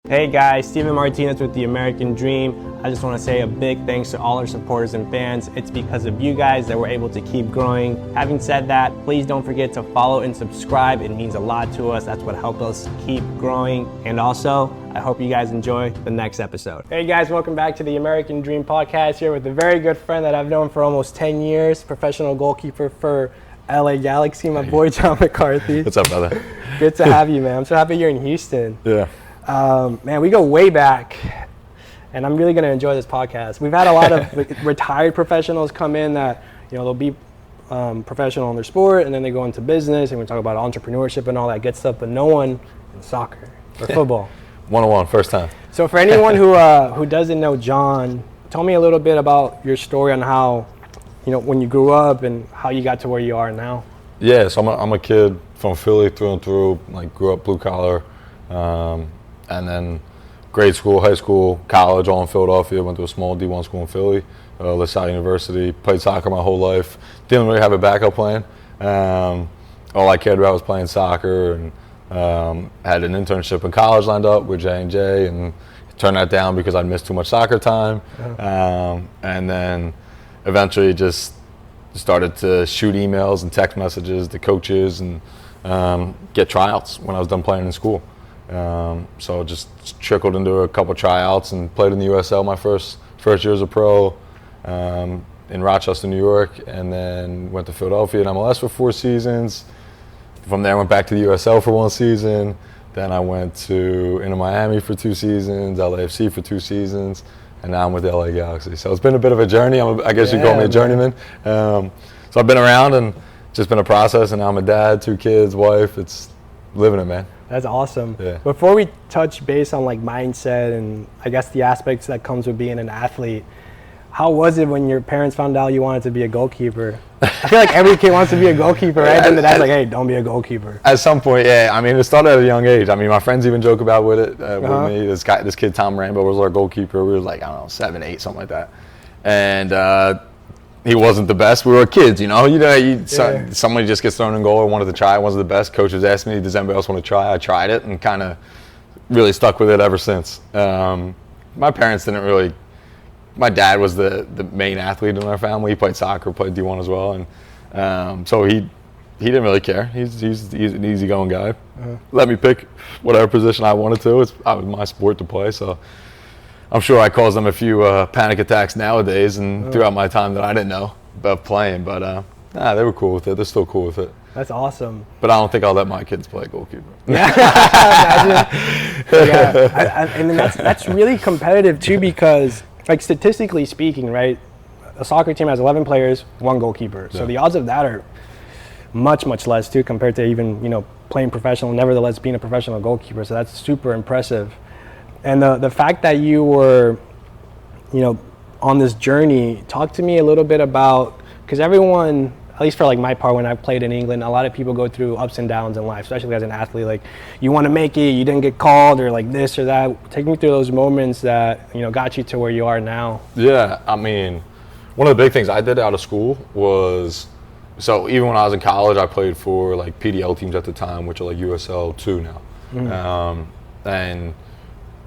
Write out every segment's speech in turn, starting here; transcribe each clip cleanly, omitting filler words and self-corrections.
Hey guys, Steven Martinez with the American Dream. I just want to say a big thanks to all our supporters and fans. It's because of you guys that we're able to keep growing. Having said that, please don't forget to follow and subscribe. It means a lot to us. That's what helps us keep growing. And also, I hope you guys enjoy the next episode. Hey guys, welcome back to the American Dream podcast here with a very good friend that I've known for almost 10 years, professional goalkeeper for LA Galaxy, my boy John McCarthy. What's up, brother? Good to have you, man. I'm so happy you're in Houston. Yeah. Man, we go way back, and I'm really going to enjoy this podcast. We've had a lot of retired professionals come in that, they'll be professional in their sport, and then they go into business, and we talk about entrepreneurship and all that good stuff, but no one in soccer or football. 101, first time. So for anyone who doesn't know John, tell me a little bit about your story on how, when you grew up and how you got to where you are now. Yeah, so I'm a kid from Philly through and through, grew up blue collar. And then grade school, high school, college, all in Philadelphia. Went to a small D1 school in Philly, LaSalle University. Played soccer my whole life. Didn't really have a backup plan. All I cared about was playing soccer, and had an internship in college lined up with J&J, and turned that down because I'd missed too much soccer time. And then eventually just started to shoot emails and text messages to coaches and get tryouts when I was done playing in school. So just trickled into a couple tryouts and played in the USL my first year as a pro in Rochester, New York, and then went to Philadelphia and MLS for 4 seasons. From there, I went back to the USL for 1 season. Then I went into Miami for 2 seasons, LAFC for 2 seasons, and now I'm with the LA Galaxy. So it's been a bit of a journey. I guess you'd call me a journeyman. So I've been around and just been a process, and now I'm a dad, 2 kids, wife. It's living it, man. That's awesome. Yeah. Before we touch base on mindset and I guess the aspects that comes with being an athlete, how was it when your parents found out you wanted to be a goalkeeper? I feel like every kid wants to be a goalkeeper, right? And the dad's like, hey, don't be a goalkeeper. At some point, yeah. I mean, it started at a young age. I mean, my friends even joke about with me. This kid, Tom Rambo, was our goalkeeper. We were 7, 8, something like that. And he wasn't the best. We were kids, somebody just gets thrown in goal or wanted to try. It wasn't the best. Coaches asked me, does anybody else want to try? I tried it and kind of really stuck with it ever since. My parents didn't really. My dad was the main athlete in our family. He played soccer, played D1 as well, and so he didn't really care. He's an easygoing guy. Let me pick whatever position I wanted to. It was my sport to play, so. I'm sure I caused them a few panic attacks nowadays and throughout my time that I didn't know about playing. But they were cool with it. They're still cool with it. That's awesome. But I don't think I'll let my kids play goalkeeper. And that's really competitive too, because statistically speaking, right, a soccer team has 11 players, 1 goalkeeper. So the odds of that are much, much less too compared to even playing professional, nevertheless being a professional goalkeeper. So that's super impressive. And the fact that you were, on this journey, talk to me a little bit about, because everyone, at least for my part when I played in England, a lot of people go through ups and downs in life, especially as an athlete. You want to make it, you didn't get called, or this or that. Take me through those moments that, got you to where you are now. Yeah, I mean, one of the big things I did out of school was, so even when I was in college, I played for PDL teams at the time, which are USL 2 now. And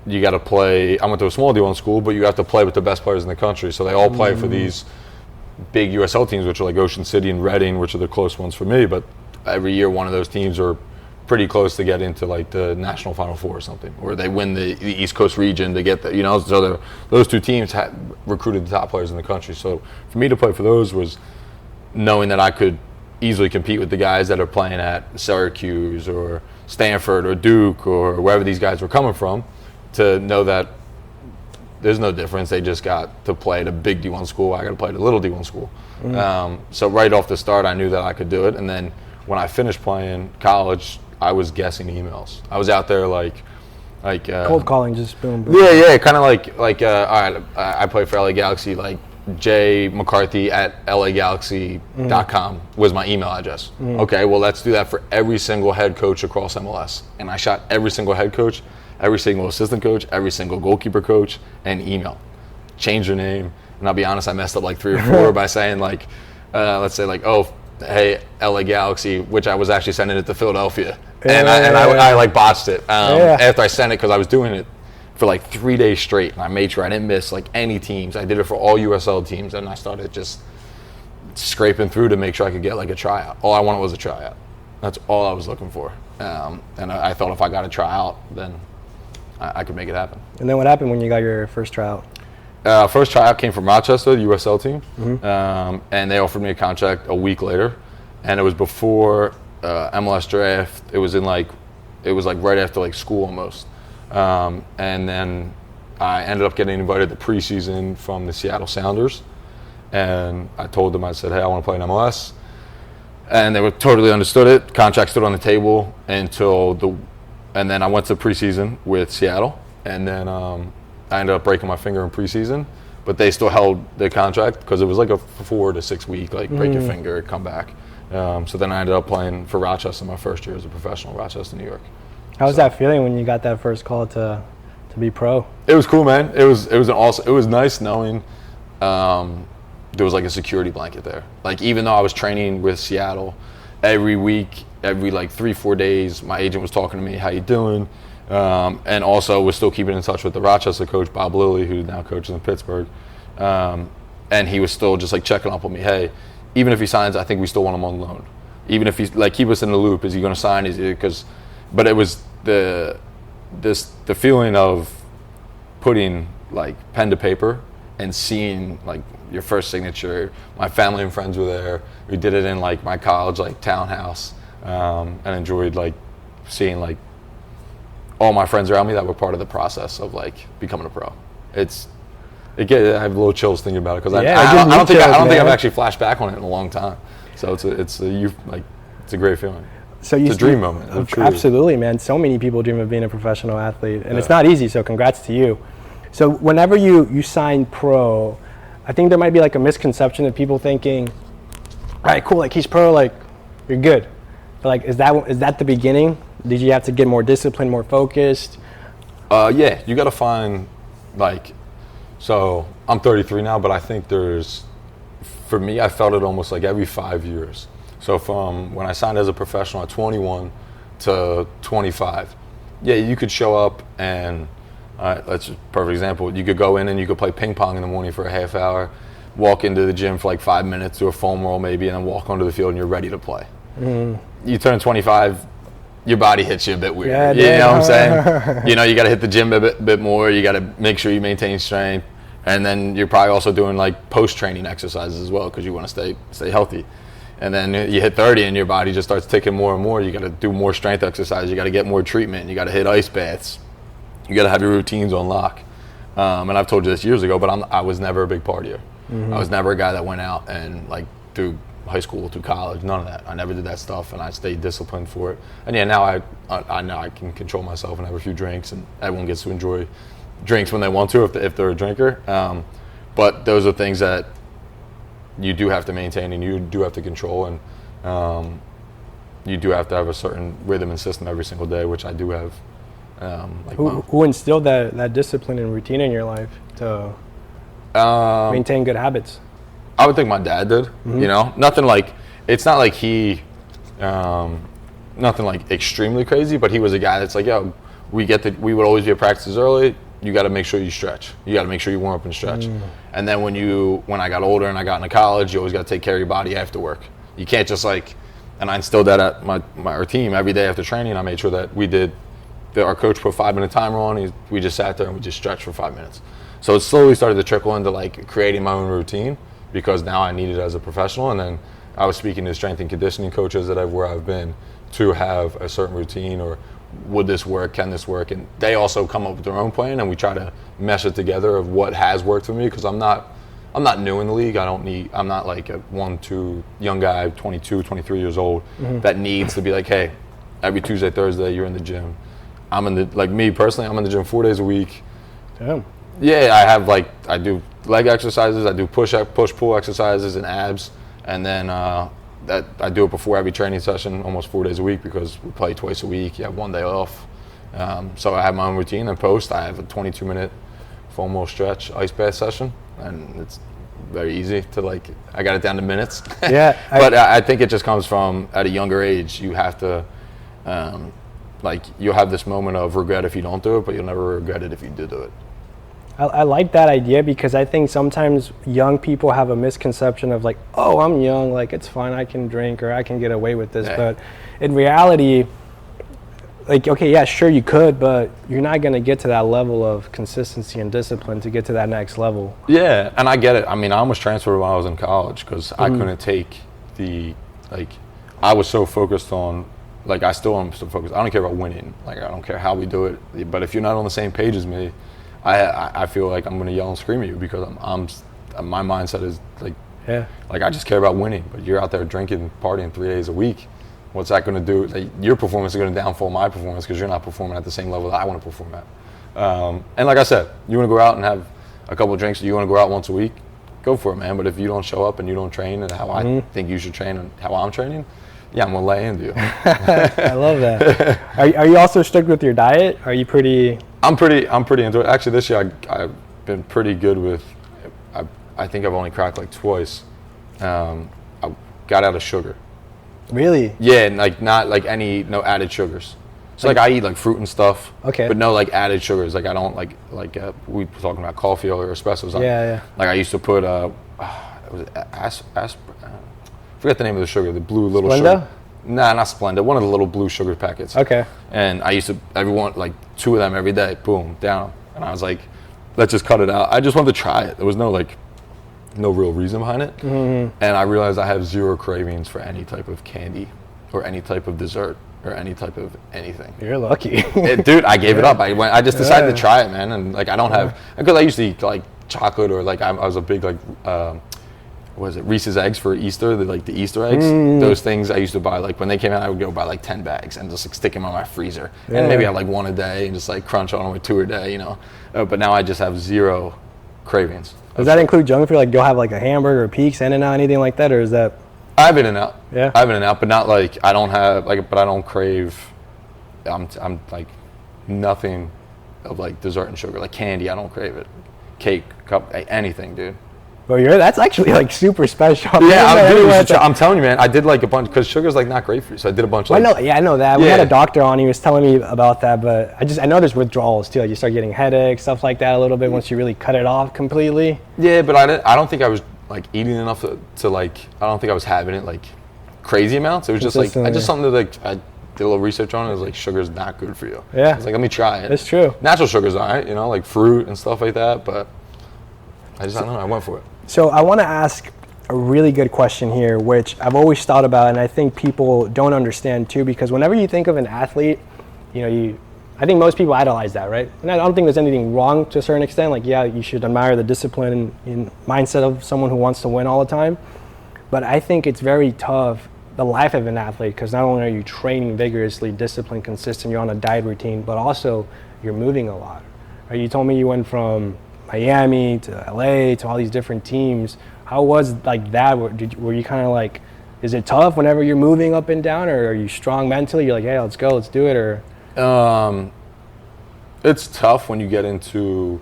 you got to play. I went to a small D1 school, but you have to play with the best players in the country. So they all play for these big USL teams, which are Ocean City and Reading, which are the close ones for me. But every year, one of those teams are pretty close to get into the national Final Four or something, or they win the East Coast region to get the. So those 2 teams had recruited the top players in the country. So for me to play for those was knowing that I could easily compete with the guys that are playing at Syracuse or Stanford or Duke or wherever these guys were coming from. To know that there's no difference. They just got to play at a big D1 school. I got to play at a little D1 school. So right off the start, I knew that I could do it. And then when I finished playing college, I was guessing emails. I was out there cold calling, just boom, boom. Yeah, kind of all right, I play for LA Galaxy, J McCarthy at LAGalaxy.com was my email address. Okay, well, let's do that for every single head coach across MLS. And I shot every single head coach, every single assistant coach, every single goalkeeper coach, and email. Change your name. And I'll be honest, I messed up 3 or 4 by saying let's say hey, LA Galaxy, which I was actually sending it to Philadelphia. And I botched it. After I sent it, because I was doing it for like 3 days straight, and I made sure I didn't miss like any teams. I did it for all USL teams, and I started just scraping through to make sure I could get like a tryout. All I wanted was a tryout. That's all I was looking for. And I thought if I got a tryout, then I could make it happen. And then what happened when you got your first tryout? First tryout came from Rochester, the USL team, and they offered me a contract a week later, and it was before MLS draft. It was like right after like school almost, and then I ended up getting invited to preseason from the Seattle Sounders, and I told them, I said, hey, I want to play in MLS, and they were totally understood it. Contract stood on the table and then I went to preseason with Seattle, and then I ended up breaking my finger in preseason, but they still held the contract because it was like a 4 to 6 week, like break your finger, come back. So then I ended up playing for Rochester my first year as a professional, Rochester, New York. How was that feeling when you got that first call to be pro? It was cool, man. It was nice knowing there was like a security blanket there. Like even though I was training with Seattle every week, every like 3-4 days, my agent was talking to me, how you doing? And also was still keeping in touch with the Rochester coach, Bob Lilly, who now coaches in Pittsburgh. And he was still just like checking up on me. Hey, even if he signs, I think we still want him on loan. Even if he's like, keep us in the loop. Is he going to sign? But it was the feeling of putting like pen to paper and seeing like your first signature. My family and friends were there. We did it in like my college like townhouse, and enjoyed like seeing like all my friends around me that were part of the process of like becoming a pro. I have little chills thinking about it because I don't think I've actually flashed back on it in a long time. So it's a great feeling. So it's a dream moment. Absolutely, man. So many people dream of being a professional athlete, and it's not easy. So congrats to you. So whenever you sign pro, I think there might be like a misconception of people thinking, all right, cool, like he's pro, like you're good. But like, is that the beginning? Did you have to get more disciplined, more focused? Yeah, you got to find so I'm 33 now, but I think for me, I felt it almost like every 5 years. So from when I signed as a professional at 21 to 25, yeah, you could show up and that's a perfect example. You could go in and you could play ping pong in the morning for a half hour, walk into the gym for like 5 minutes, do a foam roll maybe, and then walk onto the field and you're ready to play. You turn 25, your body hits you a bit weird. Yeah, you know what I'm saying? You got to hit the gym a bit more. You got to make sure you maintain strength. And then you're probably also doing like post-training exercises as well because you want to stay healthy. And then you hit 30 and your body just starts ticking more and more. You got to do more strength exercise. You got to get more treatment. You got to hit ice baths. You got to have your routines on lock. And I've told you this years ago, but I was never a big partier. I was never a guy that went out and like through high school to college, none of that. I never did that stuff, and I stayed disciplined for it. And yeah, now I know I can control myself and have a few drinks, and everyone gets to enjoy drinks when they want to if they're a drinker. But those are things that you do have to maintain and you do have to control, and you do have to have a certain rhythm and system every single day, which I do have. Who instilled that discipline and routine in your life to maintain good habits? I would think my dad did. Nothing like, it's not like he, nothing like extremely crazy, but he was a guy that's like, yo, we would always be at practices early. You got to make sure you stretch. You got to make sure you warm up and stretch. And then when I got older and I got into college, you always got to take care of your body after work. You can't just like, and I instilled that at our team every day after training. I made sure that our coach put 5-minute timer on. We just sat there and we just stretched for 5 minutes. So it slowly started to trickle into like creating my own routine, because now I need it as a professional. And then I was speaking to strength and conditioning coaches where I've been to have a certain routine, or would this work, can this work? And they also come up with their own plan, and we try to mesh it together of what has worked for me, because I'm not new in the league. I'm not like a 1-2 young guy, 22, 23 years old, that needs to be like, hey, every Tuesday, Thursday, you're in the gym. Me personally, I'm in the gym 4 days a week. Damn. Yeah, I do leg exercises, I do push-pull exercises and abs, and then that I do it before every training session, almost 4 days a week, because we play twice a week. You have 1 day off. So I have my own routine. And post, I have a 22-minute foam roll stretch ice bath session, and it's very easy to I got it down to minutes. Yeah. But I think it just comes from, at a younger age, you have to like you'll have this moment of regret if you don't do it, but you'll never regret it if you do it. I like that idea because I think sometimes young people have a misconception of like, oh, I'm young, like it's fine, I can drink or I can get away with this. Yeah. But in reality, like, okay, yeah, sure you could, but you're not going to get to that level of consistency and discipline to get to that next level. Yeah, and I get it. I mean, I almost transferred when I was in college because I couldn't take I was so focused on, like I still am so focused. I don't care about winning. Like I don't care how we do it. But if you're not on the same page as me, I feel like I'm going to yell and scream at you because my mindset is like, like I just care about winning. But you're out there drinking, partying 3 days a week. What's that going to do? Like, your performance is going to downfall my performance because you're not performing at the same level that I want to perform at. And like I said, you want to go out and have a couple of drinks, you want to go out once a week, go for it, man. But if you don't show up and you don't train and how I think you should train and how I'm training, yeah, I'm going to lay into you. I love that. Are you also strict with your diet? Are you pretty... I'm pretty into it. Actually, this year I've been pretty good with, I think I've only cracked like twice. I got out of sugar. Really? Yeah, and like not like no added sugars. So like I eat like fruit and stuff. Okay. But no like added sugars. Like I don't like we were talking about coffee or espressos. Yeah. Like I used to put forget the name of the sugar, the blue little Splenda? sugar. Nah, not Splenda. One of the little blue sugar packets. Okay. And I used to like 2 of them every day. Boom, down. And I was like, let's just cut it out. I just wanted to try it. There was no real reason behind it. And I realized I have zero cravings for any type of candy or any type of dessert or any type of anything. You're lucky. Dude, I gave it up. I just decided to try it, man. And like I don't have, because I used to eat like chocolate or like I was a big like, what is it, Reese's eggs for Easter, the Easter eggs. Those things I used to buy, like when they came out, I would go buy like 10 bags and just like stick them on my freezer. And maybe have like 1 a day and just like crunch on them with 2 a day, you know. But now I just have zero cravings. Does that include junk food? Like you'll have like a hamburger, Peaks, In-N-Out, anything like that, or is that? I have In-N-Out. Yeah. I have In-N-Out, but not like I don't have like, but I don't crave. I'm like nothing of like dessert and sugar, like candy. I don't crave it. Cake, cup, anything, dude. Well, that's actually like super special. Yeah, I'm telling you, man. I did like a bunch because sugar's like not great for you. So I did a bunch. I know that. We had a doctor on. He was telling me about that, but I know there's withdrawals too. Like you start getting headaches, stuff like that, a little bit once you really cut it off completely. Yeah, but I don't think I was like eating enough to like. I don't think I was having it like crazy amounts. It was just like something that like I did a little research on. It was like sugar's not good for you. Yeah. I was like, let me try it. It's true. Natural sugar's alright, you know, like fruit and stuff like that. But I don't know. I went for it. So I want to ask a really good question here, which I've always thought about, and I think people don't understand too, because whenever you think of an athlete, I think most people idolize that, right? And I don't think there's anything wrong to a certain extent. Like, yeah, you should admire the discipline and mindset of someone who wants to win all the time. But I think it's very tough, the life of an athlete, because not only are you training vigorously, disciplined, consistent, you're on a diet routine, but also you're moving a lot. Right? You told me you went from Miami to LA to all these different teams. How was like that? Were you kind of like, is it tough whenever you're moving up and down, or are you strong mentally? You're like, hey, let's go, let's do it, or? It's tough when you get into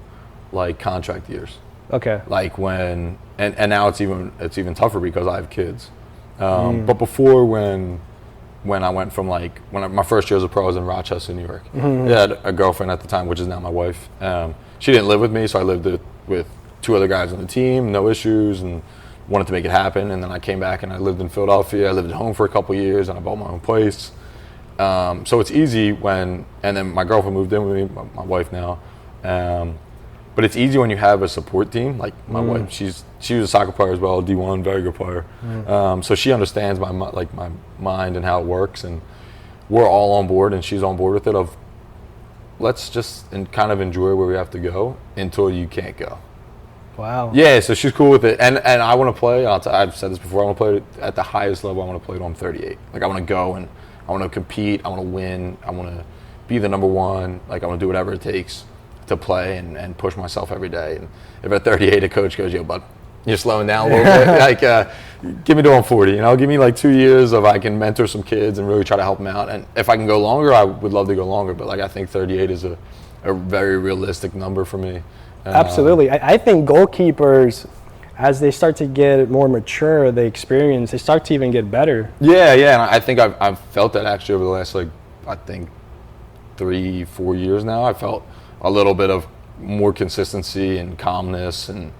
like contract years. Okay. Like when, and now it's even tougher because I have kids. But before when I went from like, my first year as a pro, I was in Rochester, New York. I had a girlfriend at the time, which is now my wife. She didn't live with me, so I lived with 2 other guys on the team, no issues, and wanted to make it happen. And then I came back and I lived in Philadelphia. I lived at home for a couple of years, and I bought my own place. So it's easy and then my girlfriend moved in with me, my wife now. But it's easy when you have a support team. Like my wife, she was a soccer player as well, D1, very good player. So she understands my mind and how it works, and we're all on board, and she's on board with it. Of let's just kind of enjoy where we have to go until you can't go. Wow. Yeah, so she's cool with it, and I want to play. I've said this before. I want to play at the highest level. I want to play till I'm 38. Like I want to go and I want to compete. I want to win. I want to be the number one. Like I want to do whatever it takes to play and push myself every day. And if at 38 a coach goes, yo, bud, you're slowing down a little bit, like give me till I'm 40, give me like 2 years of I can mentor some kids and really try to help them out. And if I can go longer, I would love to go longer, but like I think 38 is a very realistic number for me. Absolutely. I think goalkeepers, as they start to get more mature, they experience, they start to even get better. Yeah, and I think I've felt that actually over the last, like, I think 3-4 years now, I felt a little bit of more consistency and calmness and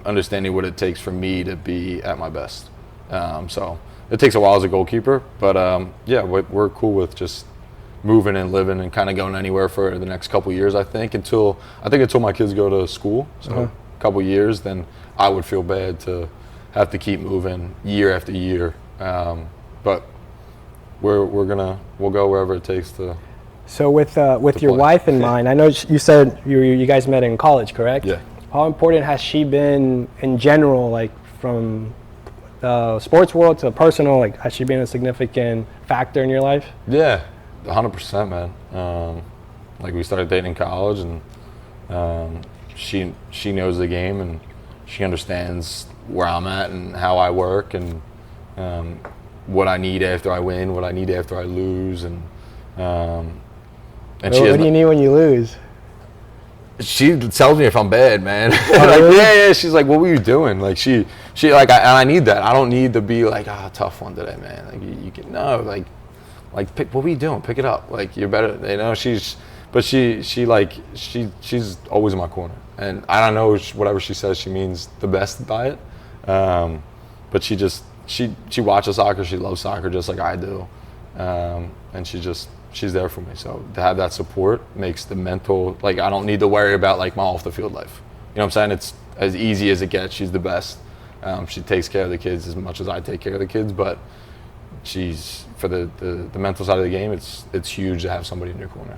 understanding what it takes for me to be at my best. So it takes a while as a goalkeeper, but yeah, we're cool with just moving and living and kind of going anywhere for the next couple of years. I think until my kids go to school, so a couple of years, then I would feel bad to have to keep moving year after year. But we'll go wherever it takes to. So with your wife in mind, I know you said you guys met in college, correct? Yeah. How important has she been in general, like from the sports world to personal? Like, has she been a significant factor in your life? Yeah, 100%, man. Like, we started dating in college, and she knows the game, and she understands where I'm at and how I work, and what I need after I win, what I need after I lose, and what do you need when you lose? She tells me if I'm bad, man. Oh, like, really? yeah, she's like, what were you doing? Like, she like, I need that. I don't need to be like, tough one today, man. Like, you can, no, like, what were you doing? Pick it up. Like, you're better, you know. She's always in my corner, and I don't know, whatever she says, she means the best by it. But she watches soccer. She loves soccer just like I do, and she's there for me. So to have that support makes the mental, like, I don't need to worry about like my off the field life. You know what I'm saying? It's as easy as it gets. She's the best. She takes care of the kids as much as I take care of the kids, but she's, for the mental side of the game, it's huge to have somebody in your corner.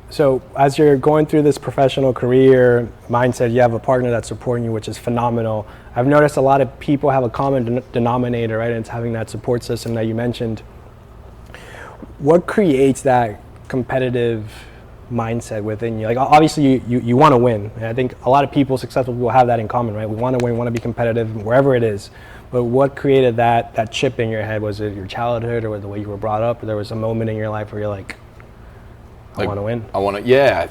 So as you're going through this professional career mindset, you have a partner that's supporting you, which is phenomenal. I've noticed a lot of people have a common denominator, right? And it's having that support system that you mentioned. What creates that competitive mindset within you? Like, obviously you want to win. And I think a lot of people, successful people, have that in common, right? We want to win, we want to be competitive wherever it is. But what created that chip in your head? Was it your childhood, or was it the way you were brought up, or there was a moment in your life where you're like, I want to win? Yeah.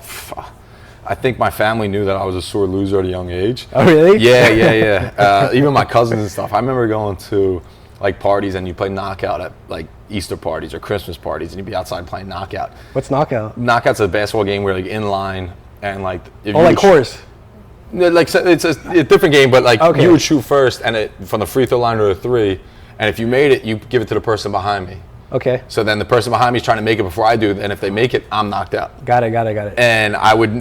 I think my family knew that I was a sore loser at a young age. Oh, really? Yeah. Even my cousins and stuff. I remember going to like parties, and you play knockout at like Easter parties or Christmas parties, and you'd be outside playing knockout. What's knockout? Knockout's a basketball game where like in line, and like if like horse. Like, so it's a different game, but like, okay, you would shoot first, and from the free throw line to the three, and if you made it, you give it to the person behind me. Okay. So then the person behind me is trying to make it before I do, and if they make it, I'm knocked out. Got it. And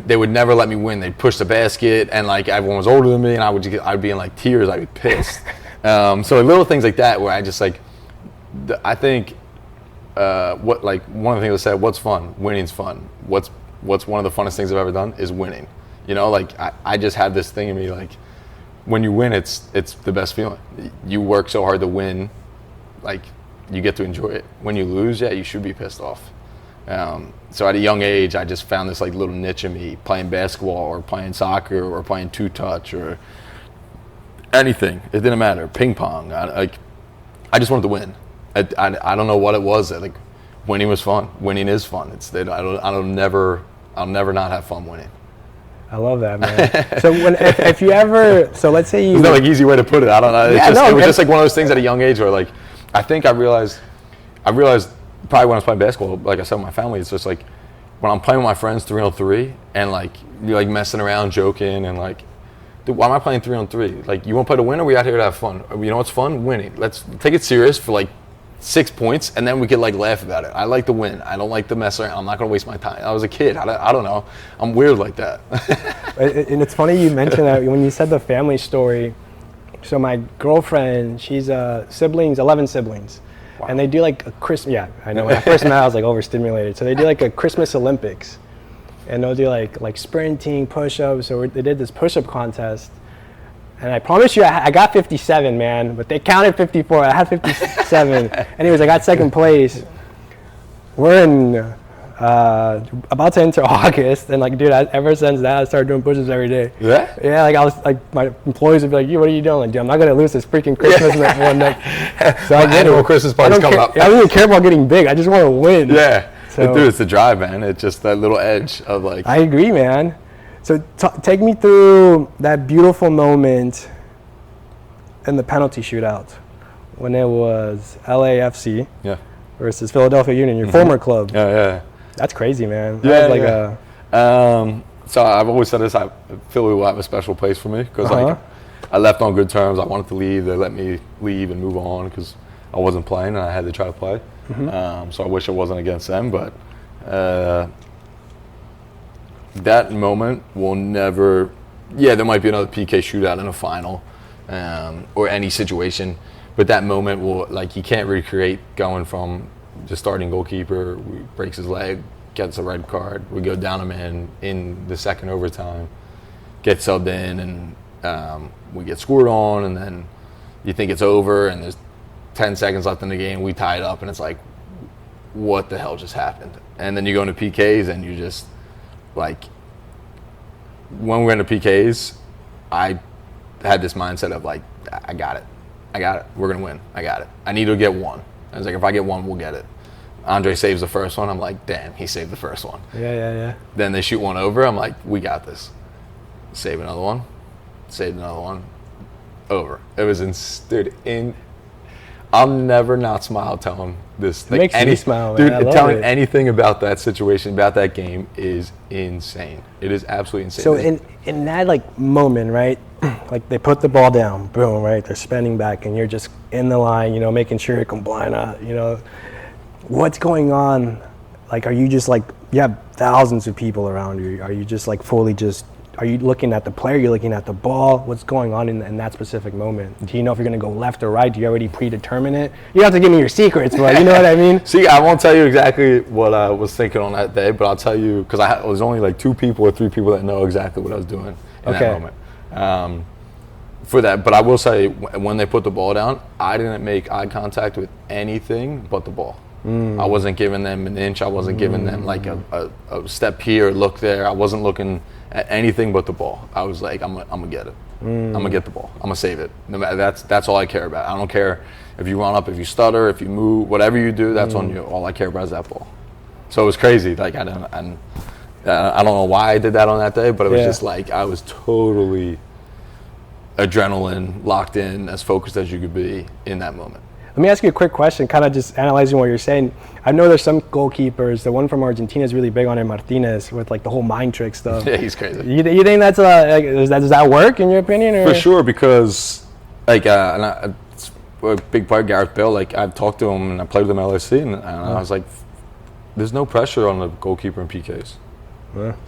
they would never let me win. They'd push the basket, and like everyone was older than me, and I'd be in like tears. I'd be pissed. So little things like that, where I just like, I think, what, like, one of the things I said, what's fun? Winning's fun. What's one of the funnest things I've ever done is winning. You know, like, I just had this thing in me, like, when you win, it's the best feeling. You work so hard to win, like, you get to enjoy it. When you lose, yeah, you should be pissed off. So at a young age, I just found this like little niche in me, playing basketball or playing soccer or playing two-touch or anything. It didn't matter. Ping pong. I just wanted to win. I don't know what it was. Like, winning was fun. Winning is fun. I'll never not have fun winning. I love that, man. So if you ever, so let's say you. There's no like easy way to put it. I don't know. It was just like one of those things at a young age where like, I think I realized probably when I was playing basketball, like I said with my family, it's just like when I'm playing with my friends 3-on-3 and like you're like messing around, joking, and like, dude, why am I playing 3-on-3? Like, you want to play to win, or we out here to have fun? You know what's fun? Winning. Let's take it serious for like 6 points, and then we could like laugh about it. I like to win. I don't like to mess around. I'm not going to waste my time. I was a kid. I don't know. I'm weird like that. And it's funny you mentioned that when you said the family story. So my girlfriend, she's 11 siblings. Wow. And they do like a Christmas, yeah, I know. When I first met, I was like overstimulated. So they do like a Christmas Olympics. And they'll do like sprinting, push-ups. So they did this push-up contest. And I promise you, I got 57, man. But they counted 54. I had 57. Anyways, I got second place. We're in about to enter August, and like, dude, ever since that, I started doing push-ups every day. Yeah? Yeah, like I was like, my employees would be like, "You, what are you doing?" Like, dude, I'm not gonna lose this freaking Christmas one night. So I get it. Christmas parties coming up. I don't even care about getting big. I just want to win. Yeah. So, dude, it's the drive, man. It's just that little edge of like. I agree, man. So take me through that beautiful moment in the penalty shootout when it was LAFC. Yeah. Versus Philadelphia Union, your former club. Yeah. That's crazy, man. Yeah, That was so I've always said this, Philly will have a special place for me because like I left on good terms. I wanted to leave. They let me leave and move on because I wasn't playing and I had to try to play. So I wish it wasn't against them, but that moment will never. Yeah, there might be another PK shootout in a final or any situation, but that moment will, like, you can't recreate going from the starting goalkeeper, breaks his leg, gets a red card, we go down a man in the second overtime, get subbed in, and we get scored on, and then you think it's over, and there's 10 seconds left in the game, we tie it up, and it's like, what the hell just happened? And then you go into PKs, and you just, like, when we went into PKs, I had this mindset of, like, I got it, we're going to win, I got it. I need to get one. I was like, if I get one, we'll get it. Andre saves the first one. I'm like, damn, he saved the first one. Yeah. Then they shoot one over. I'm like, we got this. Save another one. Saved another one. Over. It was I'll never not smile telling this. It makes me smile, man. Dude, telling anything about that situation, about that game is insane. It is absolutely insane. So in that, like, moment, right, like, they put the ball down, boom, right, they're spinning back, and you're just in the line, you know, making sure you're compliant, you know. What's going on? Like, are you just, like, you have thousands of people around you? Are you just, like, fully just, are you looking at the player? You're looking at the ball? What's going on in that specific moment? Do you know if you're going to go left or right? Do you already predetermine it? You don't have to give me your secrets, but you know what I mean? See, I won't tell you exactly what I was thinking on that day, but I'll tell you, because I was only like 2 people or 3 people that know exactly what I was doing in that moment. For that, but I will say, when they put the ball down, I didn't make eye contact with anything but the ball. I wasn't giving them an inch. I wasn't giving them like a step here, look there. I wasn't looking at anything but the ball. I was like, I'm gonna get it. I'm gonna get the ball. I'm gonna save it. No matter, that's all I care about. I don't care if you run up, if you stutter, if you move, whatever you do, that's on you. All I care about is that ball. So it was crazy. Like, I don't know why I did that on that day, but it was just like, I was totally adrenaline locked in, as focused as you could be in that moment. Let me ask you a quick question, kind of just analyzing what you're saying. I know there's some goalkeepers, the one from Argentina is really big on it, Martinez, with, like, the whole mind trick stuff. Yeah, he's crazy. You think that's like, does that work in your opinion? Or? For sure, because like it's a big part of Gareth Bale. Like, I've talked to him and I played with him at LSC, and I was like, there's no pressure on the goalkeeper in PKs.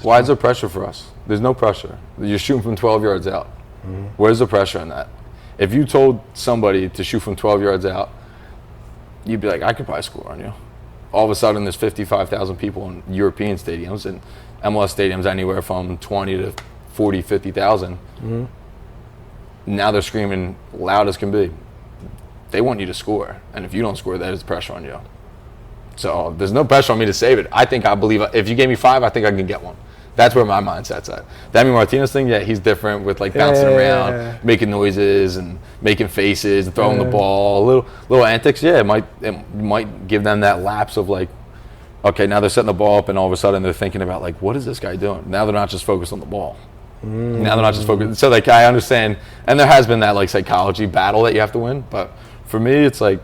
Why is there pressure for us? There's no pressure. You're shooting from 12 yards out. Where's the pressure in that? If you told somebody to shoot from 12 yards out, you'd be like, I could probably score on you. All of a sudden, there's 55,000 people in European stadiums, and MLS stadiums anywhere from 20 to 40, 50,000. Now they're screaming loud as can be. They want you to score, and if you don't score, there's pressure on you. So there's no pressure on me to save it. I believe if you gave me 5, I think I can get one. That's where my mindset's at. The Emi Martinez thing, yeah, he's different with, like, bouncing around, making noises and making faces and throwing the ball, little antics. Yeah, it might give them that lapse of, like, okay, now they're setting the ball up, and all of a sudden they're thinking about, like, what is this guy doing? Now they're not just focused on the ball. Now they're not just focused. So, like, I understand, and there has been that, like, psychology battle that you have to win. But for me, it's like,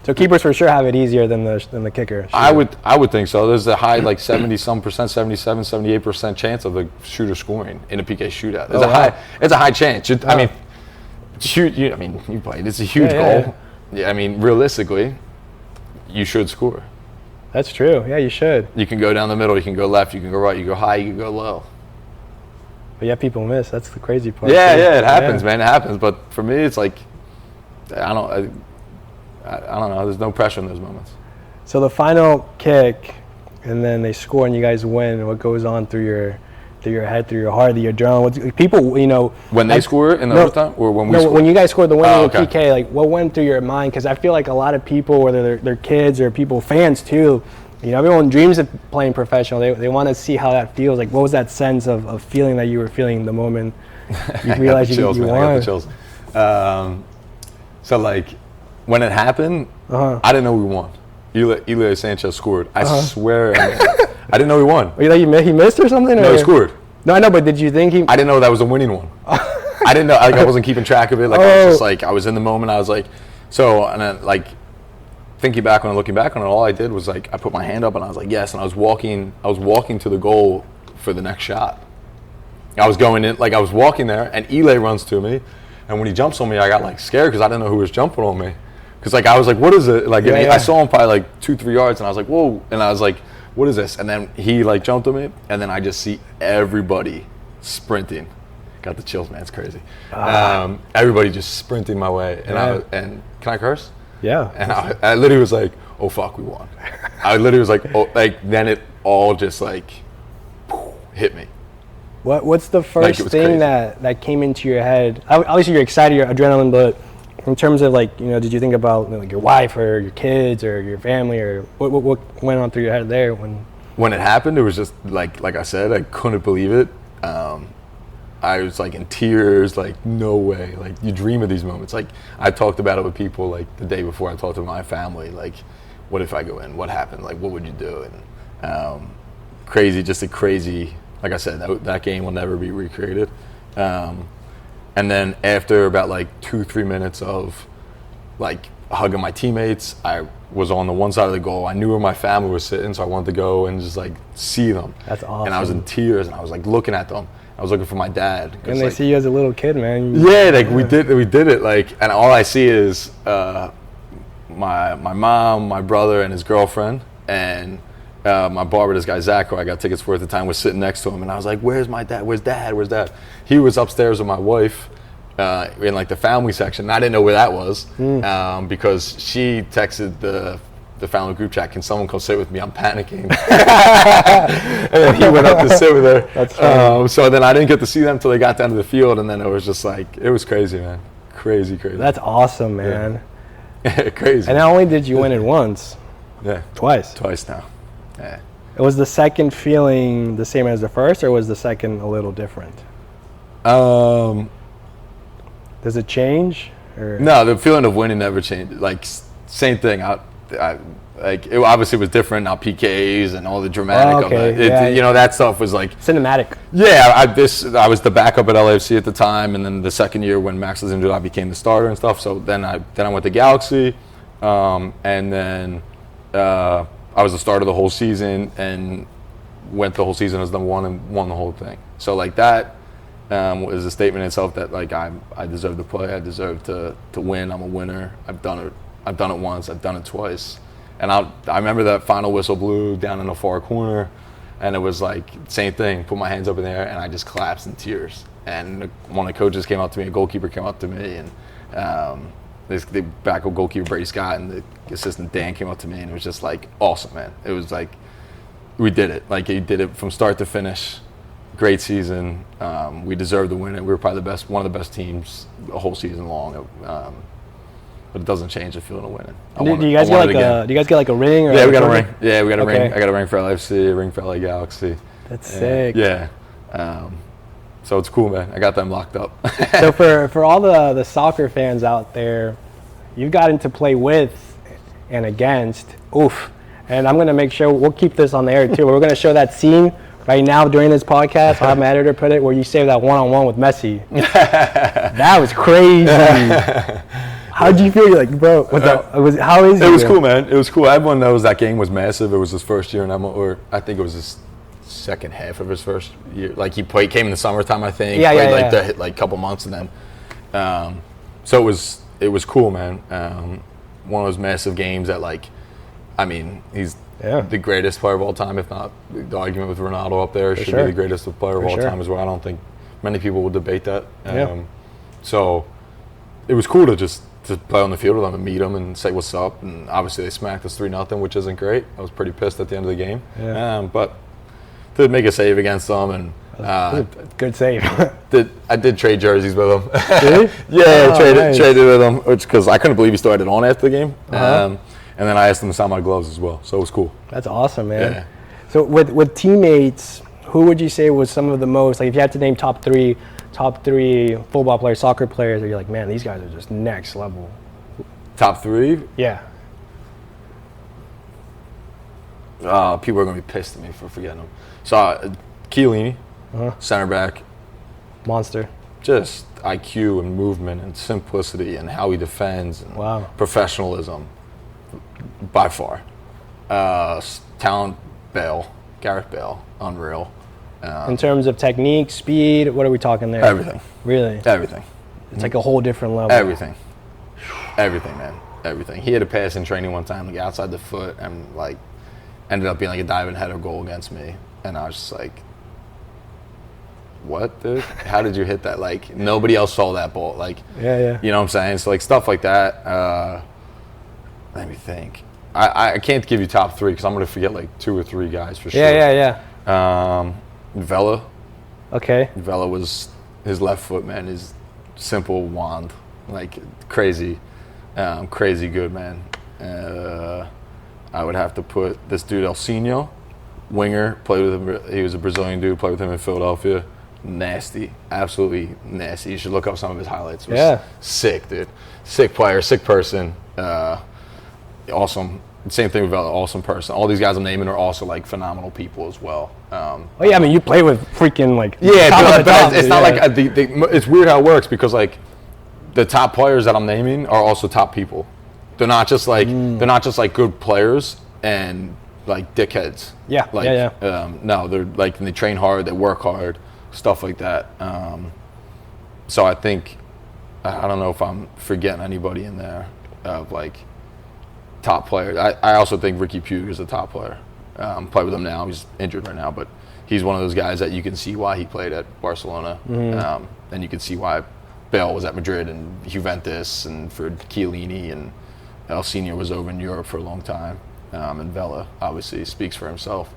so keepers for sure have it easier than the kicker. Sure. I would think so. There's a high, like, 70-some percent, 77, 78% chance of the shooter scoring in a PK shootout. It's a high chance. I mean, you played. It's a huge goal. Yeah, I mean, realistically, you should score. That's true. Yeah, you should. You can go down the middle. You can go left. You can go right. You can go high. You can go low. But yeah, people miss. That's the crazy part. Yeah, it happens, man. It happens. But for me, it's like, I don't know. There's no pressure in those moments. So the final kick, and then they score, and you guys win. What goes on through your head, through your heart, through your adrenaline? People, you know, when they score in the overtime, or when we score? When you guys scored the winning PK, like, what went through your mind? Because I feel like a lot of people, whether they're kids or people, fans too, you know, everyone dreams of playing professional. They want to see how that feels. Like, what was that sense of feeling that you were feeling the moment you realized you won? I got the chills. So, like, when it happened, I didn't know we won. Elia Sanchez scored. I swear, I didn't know he won. You thought he missed or something? No, he scored. No, I know, but did you think he? I didn't know that was a winning one. I didn't know. Like, I wasn't keeping track of it. Like, I was just like, I was in the moment. I was like, so, and then, like, thinking back on it, looking back on it, all I did was like I put my hand up and I was like yes, and I was walking to the goal for the next shot. I was going in, like I was walking there, and Eli runs to me, and when he jumps on me, I got like scared because I didn't know who was jumping on me. Because like I was like, what is it? Like I saw him probably like 2-3 yards, and I was like, whoa, and I was like, what is this? And then he like jumped on me, and then I just see everybody sprinting. Got the chills, man. It's crazy. Everybody just sprinting my way, and and can I curse? Yeah. And I literally was like, oh fuck, we won. I literally was like, oh, like then it all just like hit me. What's the first thing that came into your head? Obviously, you're excited, you're adrenaline, but in terms of like, did you think about like your wife or your kids or your family, or what went on through your head there when it happened? It was just like I said, I couldn't believe it. I was like in tears, like no way. Like you dream of these moments. Like I talked about it with people like the day before. I talked to my family, like, what if I go in? What happened? Like, what would you do? And crazy, just a crazy. Like I said, that game will never be recreated. And then after about like 2-3 minutes of like hugging my teammates, I was on the one side of the goal. I knew where my family was sitting, so I wanted to go and just like see them. That's awesome. And I was in tears, and I was like looking at them. I was looking for my dad. And they see you as a little kid, man. Yeah, like we did it. Like, and all I see is my mom, my brother, and his girlfriend, and my barber, this guy Zach, who I got tickets for at the time, was sitting next to him, and I was like, "Where's my dad? Where's dad? Where's dad?" He was upstairs with my wife in like the family section. And I didn't know where that was because she texted the family group chat, "Can someone come sit with me? I'm panicking." And then he went up to sit with her. That's funny. So then I didn't get to see them until they got down to the field, and then it was just like, it was crazy, man. Crazy. That's awesome, man. Yeah. Crazy. And not only did you win it once, twice now. Yeah. Was the second feeling the same as the first, or was the second a little different? Does it change? Or? No, the feeling of winning never changed. Like, same thing. Like it obviously was different now, PKs and all the dramatic of it. That stuff was like cinematic. Yeah, I was the backup at LAFC at the time, and then the second year when Max was injured, I became the starter and stuff. So then I went to Galaxy, and then I was the starter the whole season and went the whole season as number one and won the whole thing. So like that was a statement in itself that like I deserve to play, I deserve to win. I'm a winner. I've done it once, I've done it twice. And I remember that final whistle blew down in the far corner, and it was like same thing. Put my hands up in the air, and I just collapsed in tears. And one of the coaches came up to me, a goalkeeper came up to me, and the backup goalkeeper Brady Scott and the assistant Dan came up to me, and it was just like awesome, man. It was like we did it. Like he did it from start to finish. Great season. We deserved to win it. We were probably one of the best teams the whole season long. But it doesn't change the feeling of winning. Do you guys get like a ring? Or yeah, we got a ring. Yeah, we got a ring. I got a ring for LAFC, a ring for LA Galaxy. That's sick. Yeah. So it's cool, man. I got them locked up. So for all the soccer fans out there, you've gotten to play with and against. Oof. And I'm going to make sure we'll keep this on the air too. We're going to show that scene right now during this podcast. I'll have my editor put it where you saved that one-on-one with Messi. That was crazy. How did you feel? You're like, bro, how is it? It was cool, man. It was cool. Everyone knows that game was massive. It was his first year in MLS, or I think it was his second half of his first year. Like he came in the summertime, I think. Played the couple months, and then so it was cool, man. One of those massive games that he's the greatest player of all time, if not the argument with Ronaldo up there. Should be the greatest player of all time as well. I don't think many people will debate that. So it was cool to play on the field with them and meet them and say what's up. And obviously they smacked us 3-0, which isn't great. I was pretty pissed at the end of the game. But did make a save against them, and good save. I did trade jerseys with them. Did you? Traded with them, which because I couldn't believe he still had it on after the game. And then I asked him to sign my gloves as well, so it was cool. That's awesome, man. Yeah. So with teammates, who would you say was some of the most, like if you had to name top three football players, soccer players, that you're like, man, these guys are just next level? Top three? Yeah. People are going to be pissed at me for forgetting them. So, Chiellini, center back. Monster. Just IQ and movement and simplicity and how he defends and professionalism. by far. Talent, Gareth Bale, unreal. In terms of technique, speed, what are we talking there? Everything. Really? Everything. It's like a whole different level. Everything, man. Everything. He had a pass in training one time, like outside the foot, and like ended up being like a diving header goal against me, and I was just like, "What, dude? How did you hit that? Like nobody else saw that ball. Like, yeah. You know what I'm saying? So like stuff like that. Let me think. I can't give you top three because I'm gonna forget like 2 or 3 guys for sure. Yeah. Vela. Okay. Vela was his left foot, man. His simple wand, like crazy good, man. I would have to put this dude Elsinho, winger. Played with him. He was a Brazilian dude. Played with him in Philadelphia. Nasty, absolutely nasty. You should look up some of his highlights. It was sick, dude. Sick player, sick person. Awesome. Same thing with Vela. Awesome person. All these guys I'm naming are also like phenomenal people as well. I mean, you play with freaking like it's not like it's weird how it works because like the top players that I'm naming are also top people. They're not just like good players and like dickheads. No, they're like they train hard, they work hard, stuff like that. So I think I don't know if I'm forgetting anybody in there of like top players. I also think Ricky Puig is a top player. Play with him now. He's injured right now, but he's one of those guys that you can see why he played at Barcelona, and you can see why Bale was at Madrid and Juventus, and for Chiellini, and Elsinho was over in Europe for a long time, and Vela obviously speaks for himself.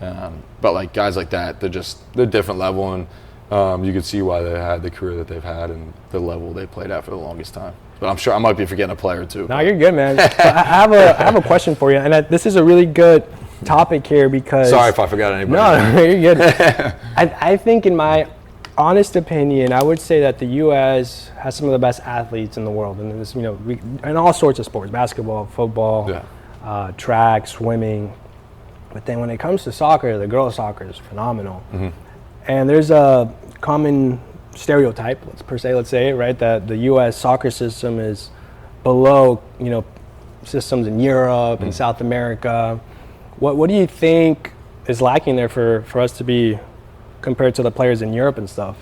But like guys like that, they're different level, and you can see why they had the career that they've had and the level they played at for the longest time. But I'm sure I might be forgetting a player too. No, you're good, man. So I have a question for you, and this is a really good topic here because. Sorry if I forgot anybody. No, you're good. I think, in my honest opinion, I would say that the U.S. has some of the best athletes in the world, and this, in all sorts of sports: basketball, football, track, swimming. But then when it comes to soccer, the girls' soccer is phenomenal. Mm-hmm. And there's a common stereotype, let's say, right, that the U.S. soccer system is below, systems in Europe and South America. What do you think is lacking there for us to be compared to the players in Europe and stuff?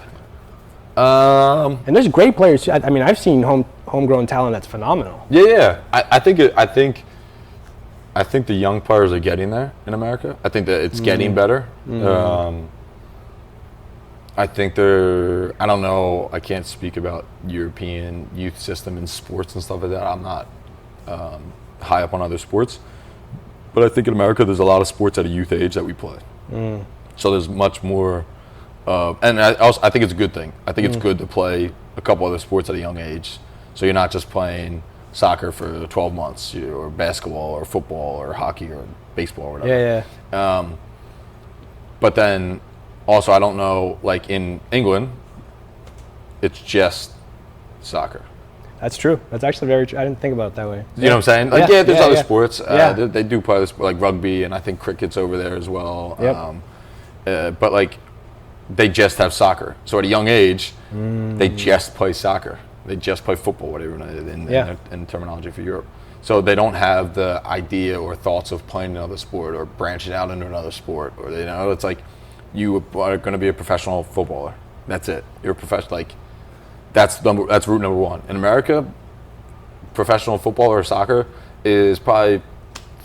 And there's great players too. I mean, I've seen homegrown talent that's phenomenal. Yeah. I think the young players are getting there in America. I think that it's getting better. I think I don't know, I can't speak about European youth system in sports and stuff like that. I'm not high up on other sports. But I think in America there's a lot of sports at a youth age that we play. So there's much more, and I think it's a good thing. I think it's good to play a couple other sports at a young age. So you're not just playing soccer for 12 months, or basketball or football or hockey or baseball or whatever. But then also, I don't know, like in England, it's just soccer. That's true. That's actually very true. I didn't think about it that way. You know what I'm saying? Like, there's other sports. They do play this, like rugby, and I think cricket's over there as well. But like, they just have soccer. So at a young age, they just play soccer. They just play football, whatever in terminology for Europe. So they don't have the idea or thoughts of playing another sport or branching out into another sport. Or it's like, you are going to be a professional footballer. That's it. You're a professional. Like, that's route number one. In America, professional football or soccer is probably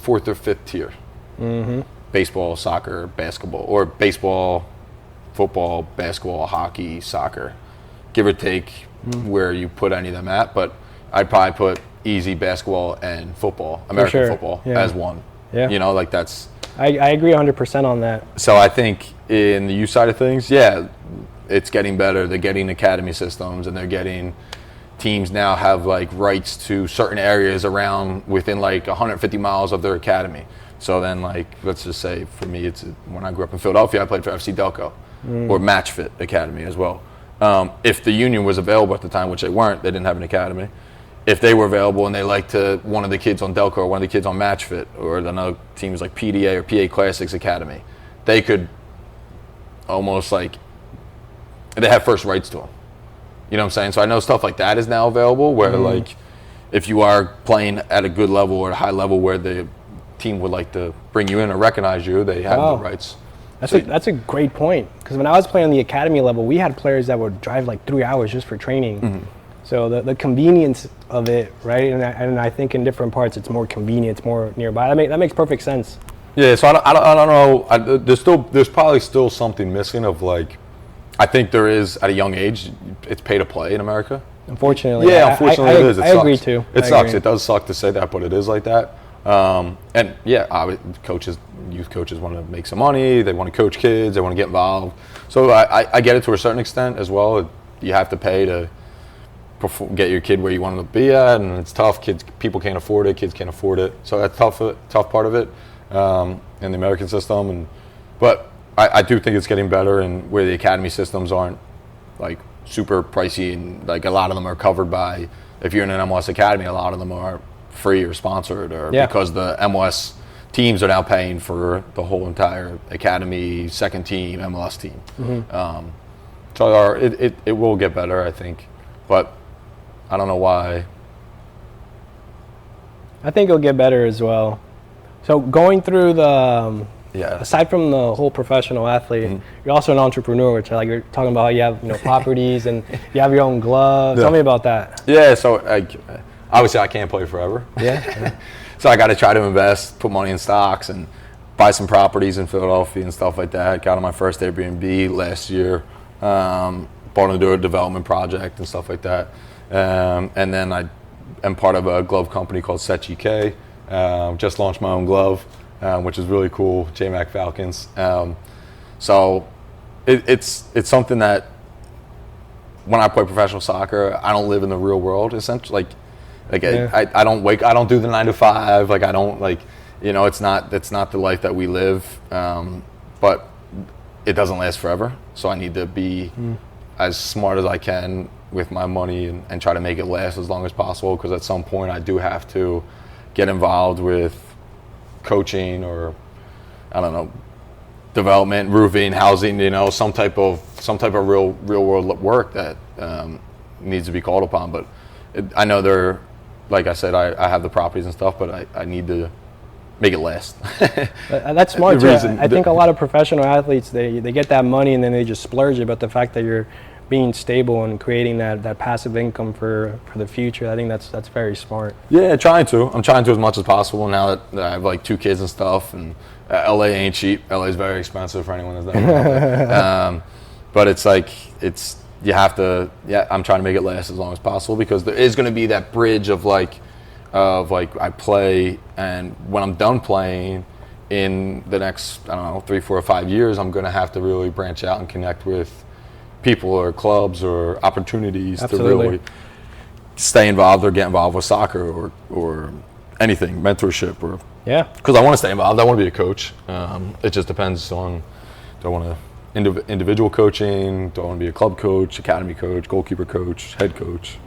4th or 5th tier. Baseball, soccer, basketball, or baseball, football, basketball, hockey, soccer, give or take where you put any of them at. But I'd probably put easy basketball and football, American football, as one. Like that's. I agree 100% on that. So I think in the youth side of things, it's getting better. They're getting academy systems, and they're getting teams now have like rights to certain areas around within like 150 miles of their academy. So then, like, let's just say for me, it's when I grew up in Philadelphia, I played for FC Delco or Match Fit Academy as well. If the Union was available at the time, which they weren't, they didn't have an academy. If they were available and they liked one of the kids on Delco or one of the kids on Match Fit, or another team was like PDA or PA Classics Academy, they could almost like, they have first rights to them. You know what I'm saying? So I know stuff like that is now available where like if you are playing at a good level or a high level where the team would like to bring you in or recognize you, they have the rights. That's a great point, because when I was playing on the academy level, we had players that would drive like 3 hours just for training. Mm-hmm. So the convenience of it, right? And I think in different parts it's more convenient, it's more nearby. That makes perfect sense. Yeah. So I don't know. There's probably still something missing of like, I think there is at a young age. It's pay to play in America. Unfortunately. Yeah. Unfortunately, it is. It I sucks. agree too. It sucks. It does suck to say that, but it is like that. And yeah, youth coaches want to make some money. They want to coach kids. They want to get involved. So I get it to a certain extent as well. You have to pay to get your kid where you want them to be at, and it's tough. People can't afford it. Kids can't afford it. So that's tough part of it in the American system. But I do think it's getting better, and where the academy systems aren't like super pricey, and like a lot of them are covered by. If you're in an MLS academy, a lot of them are free or sponsored, or because the MLS teams are now paying for the whole entire academy, second team, MLS team. Mm-hmm. So it will get better, I think, but I don't know why. I think it'll get better as well. So going through the aside from the whole professional athlete, mm-hmm. you're also an entrepreneur, which like you're talking about how you have properties and you have your own gloves. Tell me about that. Yeah, so obviously I can't play forever. Yeah. So I got to try to invest, put money in stocks, and buy some properties in Philadelphia and stuff like that. Got on my first Airbnb last year. Bought into a development project and stuff like that. And then I am part of a glove company called Set GK. Just launched my own glove, which is really cool, JMac Falcons. So it's something that when I play professional soccer, I don't live in the real world, essentially. I don't do the 9 to 5. Like I don't it's not the life that we live. But it doesn't last forever. So I need to be as smart as I can with my money and try to make it last as long as possible, because at some point I do have to get involved with coaching or development, roofing, housing, some type of real world work that needs to be called upon. But I know like I said, I have the properties and stuff, but I need to make it last. That's smart too. I think a lot of professional athletes, they get that money and then they just splurge it, but the fact that you're being stable and creating that passive income for the future, I think that's very smart. Yeah, I'm trying to as much as possible now that I have like 2 kids and stuff, and LA ain't cheap. LA is very expensive for anyone that's never but you have to, I'm trying to make it last as long as possible, because there is going to be that bridge of I play, and when I'm done playing in the next 3, 4, or 5 years, I'm going to have to really branch out and connect with people or clubs or opportunities to really stay involved or get involved with soccer or anything, mentorship because I want to stay involved. I want to be a coach. It just depends on, do I want to individual coaching, do I want to be a club coach, academy coach, goalkeeper coach, head coach.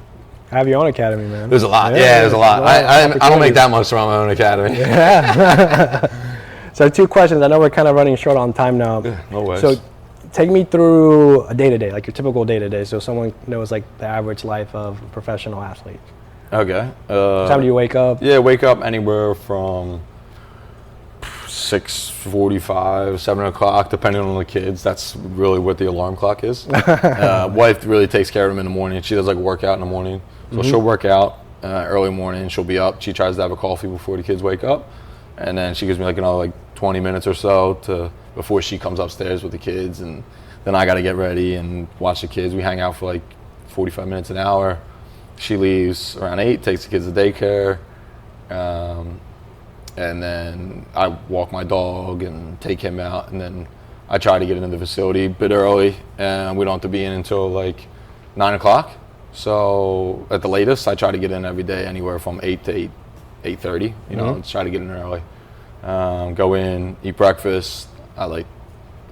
Have your own academy, man. There's a lot. There's a lot. I don't make that much around my own academy. Yeah. So 2 questions. I know we're kind of running short on time now. No worries. So take me through a day-to-day, like your typical day-to-day, so someone knows like the average life of a professional athlete. Okay. What time do you wake up? Yeah, wake up anywhere from 6:45, 7 o'clock, depending on the kids. That's really what the alarm clock is. Wife really takes care of them in the morning. She does like workout in the morning. So she'll work out early morning. She'll be up. She tries to have a coffee before the kids wake up. And then she gives me like 20 minutes or so before she comes upstairs with the kids. And then I got to get ready and watch the kids. We hang out for like 45 minutes, an hour. She leaves around 8, takes the kids to daycare. And then I walk my dog and take him out. And then I try to get into the facility a bit early. And we don't have to be in until like 9 o'clock. So at the latest, I try to get in every day anywhere from 8 to 8:30. Try to get in early. Go in, eat breakfast. I like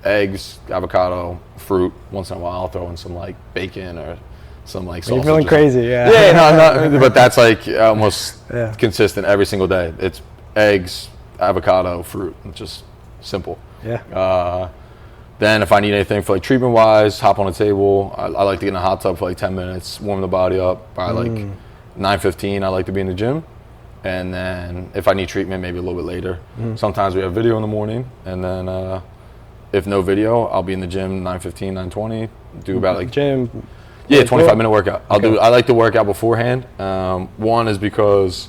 eggs, avocado, fruit. Once in a while, I'll throw in some like bacon or some like sausage. You're feeling crazy, yeah. Yeah, no, but that's like almost consistent every single day. It's eggs, avocado, fruit. It's just simple. Yeah. Then if I need anything for like treatment wise, hop on a table. I like to get in a hot tub for like 10 minutes, warm the body up. I like 9:15, I like to be in the gym. And then if I need treatment, maybe a little bit later. Sometimes we have video in the morning. And then if no video, I'll be in the gym 9:15, 9:20. Do about like gym. Yeah, 25-minute workout. I like to work out beforehand. One is because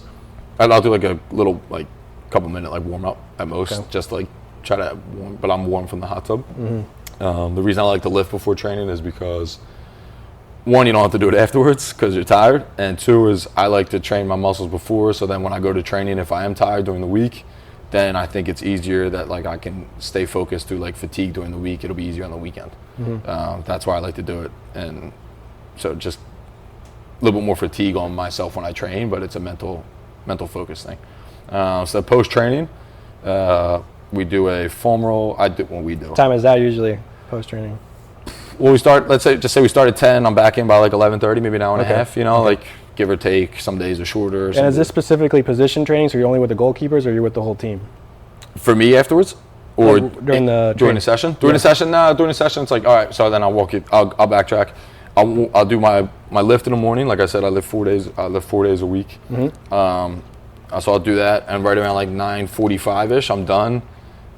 I'll do like a little like couple minute like warm up at most, just like try to warm. But I'm warm from the hot tub. The reason I like to lift before training is because one, you don't have to do it afterwards because you're tired, and two is I like to train my muscles before, so then when I go to training, if I am tired during the week, then I think it's easier that like I can stay focused through like fatigue during the week. It'll be easier on the weekend. That's why I like to do it, and so just a little bit more fatigue on myself when I train, but it's a mental focus thing. So post training, we do a foam roll. What time is that usually post training? Well, we start. Let's say we start at 10. I'm back in by like 11:30, maybe an hour and a half. You know, like give or take. Some days are shorter. And is this specifically position training? So you're only with the goalkeepers, or you're with the whole team? For me, afterwards, or during the session. During the session, it's like all right. So then I'll walk you. I'll backtrack. I'll do my lift in the morning. Like I said, I lift 4 days. I lift 4 days a week. So I'll do that, and right around like 9:45ish, I'm done.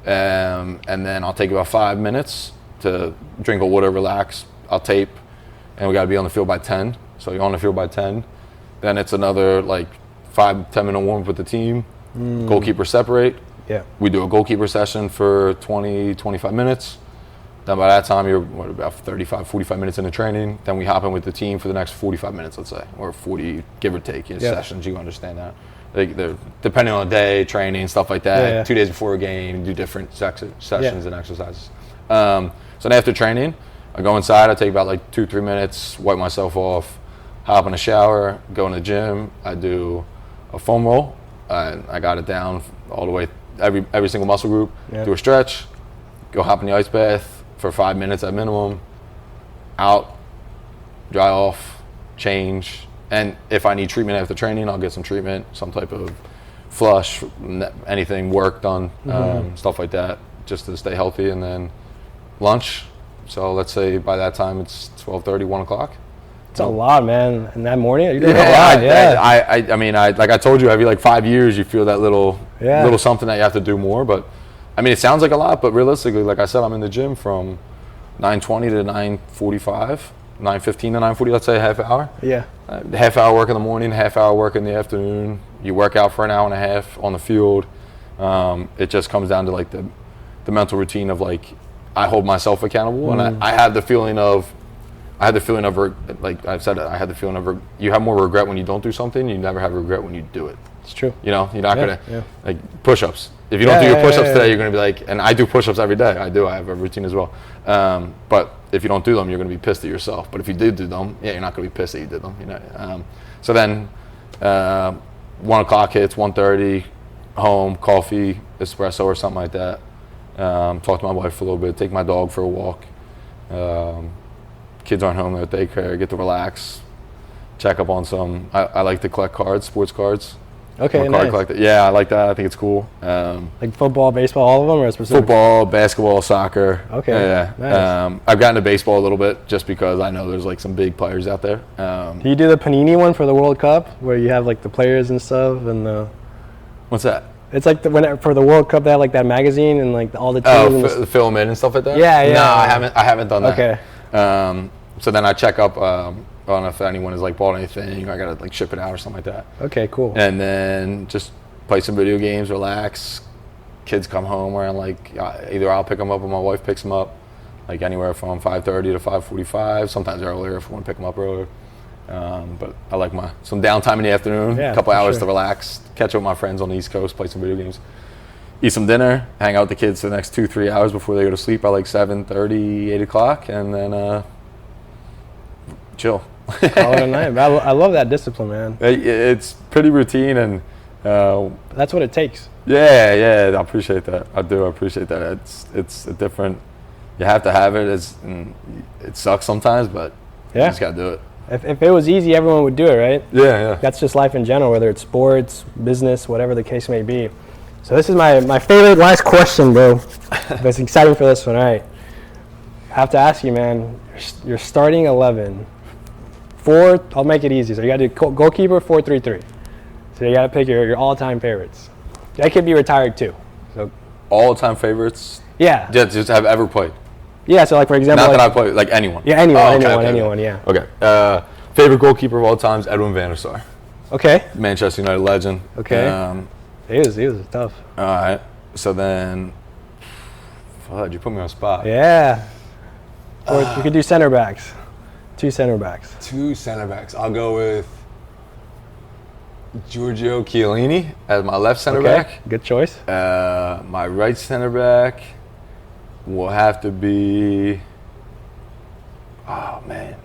And then I'll take about 5 minutes to drink a water, relax. I'll tape, and we got to be on the field by 10. So you're on the field by 10. Then it's another like 5-10 minute warm up with the team. Goalkeepers separate. Yeah. We do a goalkeeper session for 20-25 minutes. Then by that time, you're about 35-45 minutes into training. Then we hop in with the team for the next 45 minutes, let's say, or 40, give or take, sessions. You understand that. They're depending on the day, training, stuff like that. 2 days before a game, do different sessions and exercises. So then after training, I go inside. I take about like 2-3 minutes, wipe myself off, hop in a shower, go in the gym. I do a foam roll. I got it down all the way, every single muscle group. Do a stretch, go hop in the ice bath for 5 minutes at minimum. Out, dry off, change. And if I need treatment after training, I'll get some treatment, some type of flush, anything, work done, stuff like that, just to stay healthy. And then lunch. So let's say by that time it's 12:30, 1 o'clock. It's a lot, man. In that morning, you're doing a lot. I mean, like I told you, every like 5 years, you feel that little something that you have to do more. But I mean, it sounds like a lot, but realistically, like I said, I'm in the gym from 9:20 to 9:45, 9:15 to 9:40. Let's say a half hour. Yeah. Half hour work in the morning, half hour work in the afternoon. You work out for an hour and a half on the field. It just comes down to like the mental routine of like I hold myself accountable, and I had the feeling of like I've said, I had the feeling of you have more regret when you don't do something. You never have regret when you do it. It's true. You know, you're not gonna like push-ups. If you don't do your push-ups today, you're gonna be like, and I do push-ups every day. I have a routine as well. But if you don't do them, you're gonna be pissed at yourself. But if you did do them, you're not gonna be pissed that you did them. You know. So then 1 o'clock hits, 1:30, home, coffee, espresso or something like that. Talk to my wife for a little bit, take my dog for a walk. Kids aren't home, they're at daycare, get to relax, check up on some. I like to collect cards, sports cards. Okay, nice. Yeah, I like that. I think it's cool. Like football, baseball, all of them, or specific? Football, basketball, soccer. Okay, yeah. Nice. I've gotten to baseball a little bit just because I know there's like some big players out there. Do you do the Panini one for the World Cup, where you have like the players and stuff, and the? What's that? It's like for the World Cup, they have like that magazine and like all the teams. Oh, film in and stuff like that. Yeah. No, I haven't done that. Okay. So then I check up on if anyone has like bought anything, or I gotta like ship it out or something like that. Okay, cool. And then just play some video games, relax. Kids come home around like either I'll pick them up or my wife picks them up, like anywhere from 5:30 to 5:45. Sometimes earlier if I want to pick them up earlier. But I like some downtime in the afternoon, a couple hours to relax, catch up with my friends on the East Coast, play some video games, eat some dinner, hang out with the kids for the next 2-3 hours before they go to sleep by like 7:30, 8 o'clock, and then chill. Call it a night. I love that discipline, man. It's pretty routine, and that's what it takes. Yeah, I appreciate that. I do appreciate that. It's a different. You have to have it. It sucks sometimes, but you just gotta do it. If it was easy, everyone would do it, right? Yeah. That's just life in general, whether it's sports, business, whatever the case may be. So this is my favorite last question, bro. It's exciting for this one. All right. I have to ask you, man, your starting 11 I'll make it easy. So you got to do goalkeeper 4-3-3. So you got to pick your all-time favorites. That could be retired too. So All-time favorites? yeah. Just have ever played? Yeah, so like for example. Not that I play, like anyone? Yeah, anyone, Oh, okay, anyone, okay. yeah. Okay. Favorite goalkeeper of all time is Edwin van der Sar. Okay. Manchester United legend. Okay. He was tough. All right. So then, fudge, you put me on the spot. Yeah. Or you could do center backs. 2 center backs. 2 center backs. I'll go with Giorgio Chiellini as my left center back. Good choice. My right center back will have to be. Oh man.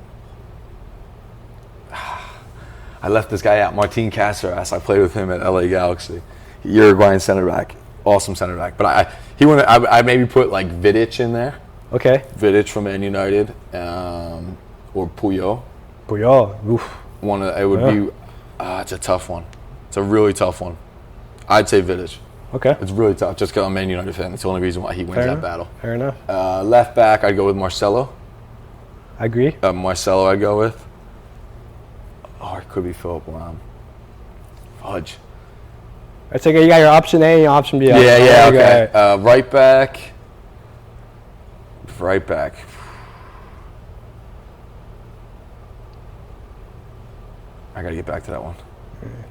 I left this guy out, Martin Caceres. I played with him at LA Galaxy. Uruguayan center back, awesome center back. But I maybe put like Vidic in there. Okay. Vidic from Man United, or Puyol. Puyol. Oof. It would be. It's a tough one. It's a really tough one. I'd say Vidic. Okay. It's really tough. Just because I'm a Man United fan. That's the only reason why he wins that battle. Fair enough. Left back, I'd go with Marcelo. I agree. Marcelo, I'd go with. Oh, it could be Philip Lahm. Fudge. It's okay. You got your option A and your option B. Yeah, okay. Right back. Right back. I gotta get back to that one.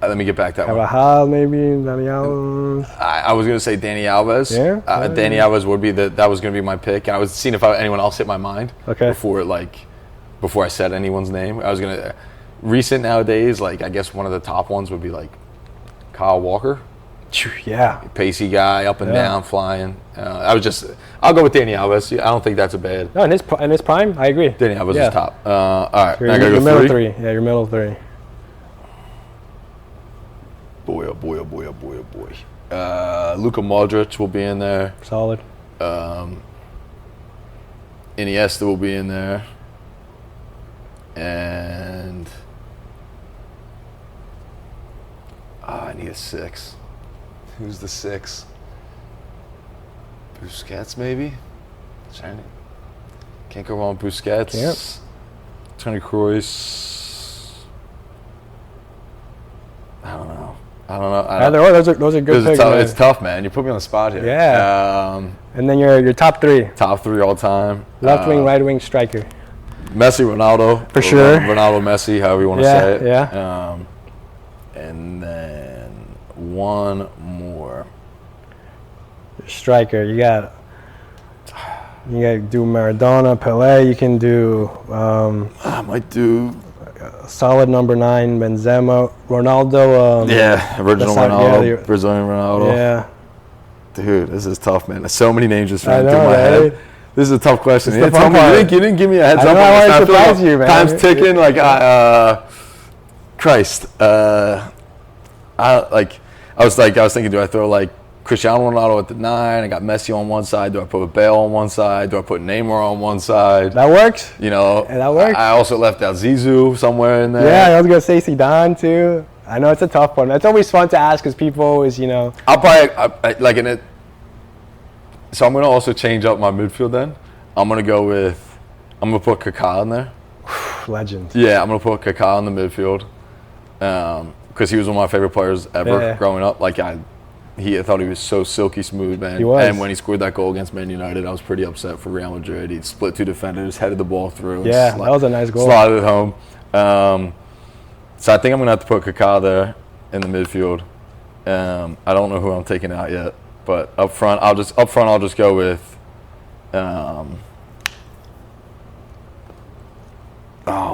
Let me get back to that one. Carvajal, maybe Daniel. I was gonna say Dani Alves. Yeah. Dani Alves would be that was gonna be my pick. And I was seeing if anyone else hit my mind. Okay. Before I said anyone's name, I was gonna. Recent nowadays, like I guess one of the top ones would be like Kyle Walker. Yeah. Pacey guy, up and down, flying. I'll go with Dani Alves. I don't think that's a bad. No, in his prime, I agree. Dani Alves is top. All right, now I gotta your go middle three. Yeah, your middle 3. Boy, oh boy, oh boy, oh boy, oh boy. Luka Modric will be in there. Solid. Iniesta will be in there. And I need a 6. Who's the 6? Busquets, maybe? Can't go wrong with Busquets. Yep. Toni Kroos. I don't know. Those are good picks. It's tough, man. You put me on the spot here. Yeah. And then your top 3. Top 3 all time. Left wing, right wing, striker. Messi, Ronaldo. For sure. Ronaldo, Messi, however you want to say it. Yeah. And then one more. Striker, you got to do Maradona, Pelé. You can do. I might do. Solid number 9, Benzema, Ronaldo. Original Ronaldo, Brazilian Ronaldo. Yeah. Dude, this is tough, man. There's so many names just running I through know, my right? head. This is a tough question. It's the fun part. You didn't give me a heads up. I want to surprise you, man. Time's ticking. Like Christ. I was thinking, do I throw like Cristiano Ronaldo at the 9? I got Messi on one side. Do I put Bale on one side? Do I put Neymar on one side? That works. You know, Yeah, that works. I also left out Zizou somewhere in there. Yeah, I was gonna say Zidane too. I know it's a tough one. It's always fun to ask because people always, I'll probably like in it. So I'm gonna also change up my midfield. Then I'm gonna put Kaká in there. Legend. Yeah, I'm gonna put Kaká in the midfield because he was one of my favorite players ever growing up. Like I thought he was so silky smooth, man. He was. And when he scored that goal against Man United, I was pretty upset for Real Madrid. He split 2 defenders, headed the ball through. Yeah, that was a nice goal. Slotted it home. So I think I'm gonna have to put Kaká there in the midfield. I don't know who I'm taking out yet, but up front I'll just go with. Oh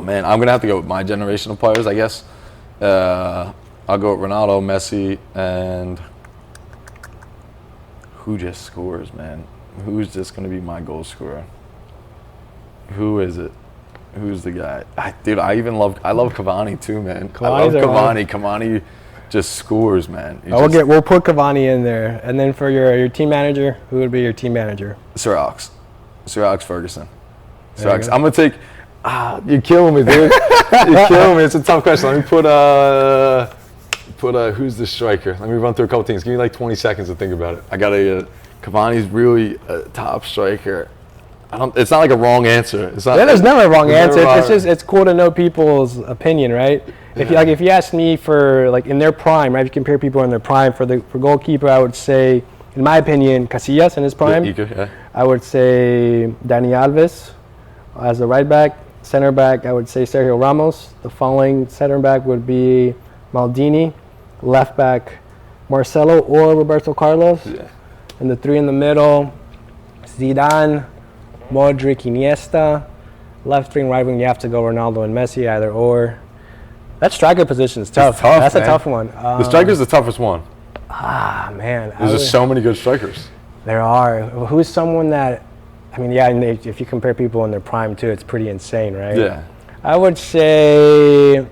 man, I'm gonna have to go with my generation of players, I guess. I'll go with Ronaldo, Messi, and who just scores, man? Who's just gonna be my goal scorer? Who is it? Who's the guy? I love Cavani too, man. I love Cavani. Cavani just scores, man. We'll put Cavani in there, and then for your team manager, who would be your team manager? Sir Alex Ferguson. Sir Alex. I'm gonna take. You're killing me, dude. You're killing me. It's a tough question. Let me put who's the striker? Let me run through a couple teams. Give me like 20 seconds to think about it. I got Cavani's really a top striker. It's not like a wrong answer. It's not. There's never a wrong answer. Never It's cool to know people's opinion, right? If you ask me for like in their prime, right? If you compare people in their prime for goalkeeper, I would say, in my opinion, Casillas in his prime. Yeah. I would say Dani Alves as the right back. Center back, I would say Sergio Ramos. The following center back would be Maldini. Left back, Marcelo or Roberto Carlos. Yeah. And the three in the middle, Zidane, Modric, Iniesta. Left wing, right wing, you have to go Ronaldo and Messi, either or. That striker position is tough. That's man. a tough one. The striker's the toughest one. Man. There's just so many good strikers. There are. Who's someone that, I mean, yeah, if you compare people in their prime too, it's pretty insane, right? Yeah. I would say,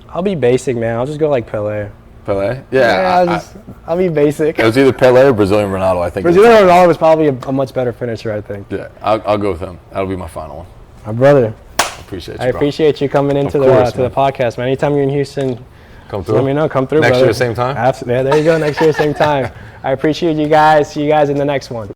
I'll be basic, man. I'll just go like Pelé. Pelé? Yeah. I'll be basic. It was either Pelé or Brazilian Ronaldo, I think. Brazilian Ronaldo was probably a much better finisher, I think. Yeah, I'll go with him. That'll be my final one. My brother. Appreciate you, I bro. appreciate you coming into the podcast, man. Anytime you're in Houston, come through. Let me know. Come through, next brother. year, same time. Absolutely. Yeah, there you go. Next year, same time. I appreciate you guys. See you guys in the next one.